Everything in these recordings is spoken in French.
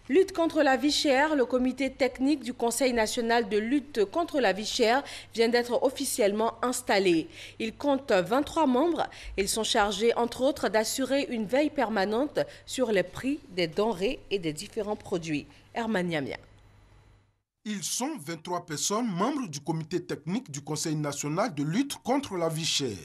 Lutte contre la vie chère, le comité technique du Conseil national de lutte contre la vie chère vient d'être officiellement installé. Il compte 23 membres. Ils sont chargés, entre autres, d'assurer une veille permanente sur les prix des denrées et des différents produits. Herman Yamia. Ils sont 23 personnes membres du comité technique du Conseil national de lutte contre la vie chère.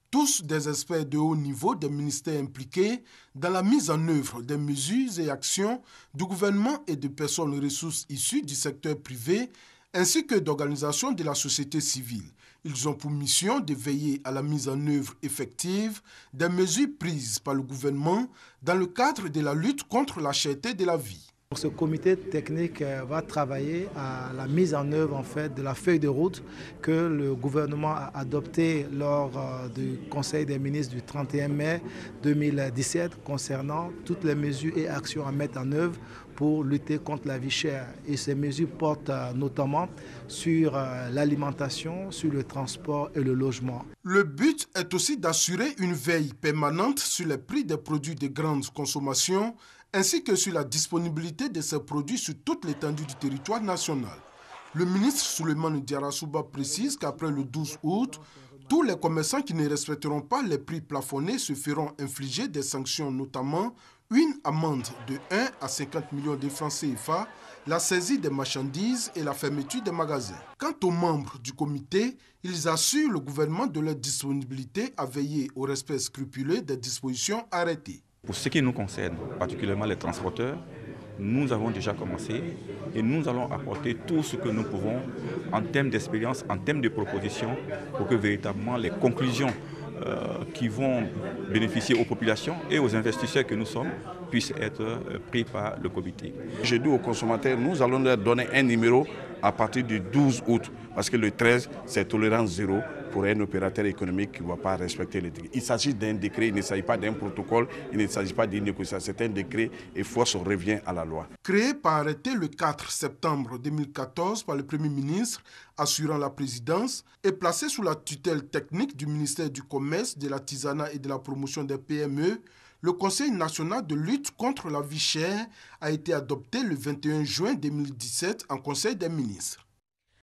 Tous des experts de haut niveau des ministères impliqués dans la mise en œuvre des mesures et actions du gouvernement et de personnes ressources issues du secteur privé ainsi que d'organisations de la société civile. Ils ont pour mission de veiller à la mise en œuvre effective des mesures prises par le gouvernement dans le cadre de la lutte contre la cherté de la vie. Ce comité technique va travailler à la mise en œuvre de la feuille de route que le gouvernement a adoptée lors du Conseil des ministres du 31 mai 2017 concernant toutes les mesures et actions à mettre en œuvre pour lutter contre la vie chère. Et ces mesures portent notamment sur l'alimentation, sur le transport et le logement. Le but est aussi d'assurer une veille permanente sur les prix des produits de grande consommation ainsi que sur la disponibilité de ces produits sur toute l'étendue du territoire national. Le ministre Souleymane Diarra-Souba précise qu'après le 12 août, tous les commerçants qui ne respecteront pas les prix plafonnés se feront infliger des sanctions, notamment une amende de 1 à 50 millions de francs CFA, la saisie des marchandises et la fermeture des magasins. Quant aux membres du comité, ils assurent le gouvernement de leur disponibilité à veiller au respect scrupuleux des dispositions arrêtées. Pour ce qui nous concerne, particulièrement les transporteurs, nous avons déjà commencé et nous allons apporter tout ce que nous pouvons en termes d'expérience, en termes de propositions, pour que véritablement les conclusions qui vont bénéficier aux populations et aux investisseurs que nous sommes puissent être pris par le comité. Je dis aux consommateurs, nous allons leur donner un numéro à partir du 12 août, parce que le 13, c'est tolérance zéro pour un opérateur économique qui ne va pas respecter les décrets. Il s'agit d'un décret, il ne s'agit pas d'un protocole, il ne s'agit pas d'une négociation, c'est un décret et force revient à la loi. Créé par arrêté le 4 septembre 2014 par le Premier ministre assurant la présidence et placé sous la tutelle technique du ministère du Commerce, de l'Artisanat et de la Promotion des PME, le Conseil national de lutte contre la vie chère a été adopté le 21 juin 2017 en Conseil des ministres.